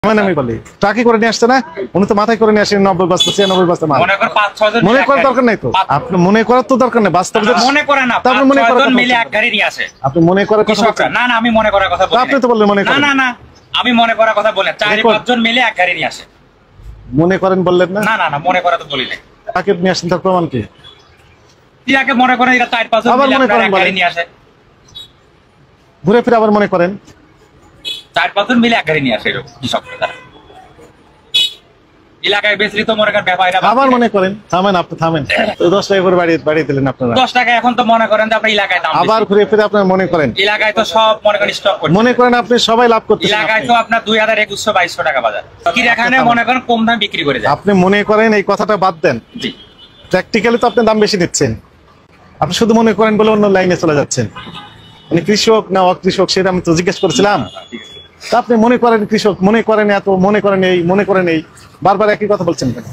আমি বলি ট্রাকি করে নিয়ে আসছে না, উনি তো মাথায় করে নিয়ে আসেন 90 বস্তা 96 বস্তা মাল। মনে করার দরকার নাই তো, আপনি মনে করার তো দরকার নেই, বাস্তব মনে করে না, আপনি মনে করেন মিলে এক গাড়ি নিয়ে আসে। আপনি মনে করার কথা বলছেন না না, আমি মনে করার কথা বলি। আপনি তো বললেন মনে করেন। না না, আমি মনে করার কথা বলি, 4-5 জন মিলে এক গাড়ি নিয়ে আসে। মনে করেন বললেন না? না না না, মনে করা তো বলি না। ট্রাকি নিয়ে আসেন, তার প্রমাণ কি? ইয়াকে মনে করেন এটা 4-5 জন মিলে এক গাড়ি নিয়ে আসে। ঘুরে ফিরে আবার মনে করেন 4-5 জন মিলে এক গাড়ি নিয়ে আসে, এরকম কৃষক তারা এলাকায় বেশি তো মনে করেন ব্যাপারীরা আবার মনে করেন। থামেন, আপনি থামেন। তো 10 টাকা করে বাড়িয়ে দিলেন আপনারা। 10 টাকা এখন তো মনে করেন যে আপনার এলাকায় দাম আবার ঘুরে ফিরে আপনারা মনে করেন এলাকায় তো সব মনে করেন স্টক করছে। মনে করেন আপনি সবাই লাভ করতেছেন। এলাকায় তো আপনার 2000-2100-2200 টাকা বাজার, কি এখানে মনে করেন কম দাম বিক্রি করে যায়। আপনি মনে করেন এই কথাটা বাদ দেন, জি প্র্যাকটিক্যালি তো আপনি দাম বেশি নিচ্ছেন। আপনি শুধু মনে করেন বলে অন্য লাইনে চলে যাচ্ছেন। মানে কৃষক না অকৃষক সেটা আমি তো জিজ্ঞেস করেছিলাম। তা আপনি মনে করেন কৃষক, মনে করেন এত, মনে করেন এই, মনে করেন এই, বারবার একই কথা বলছেন কেন?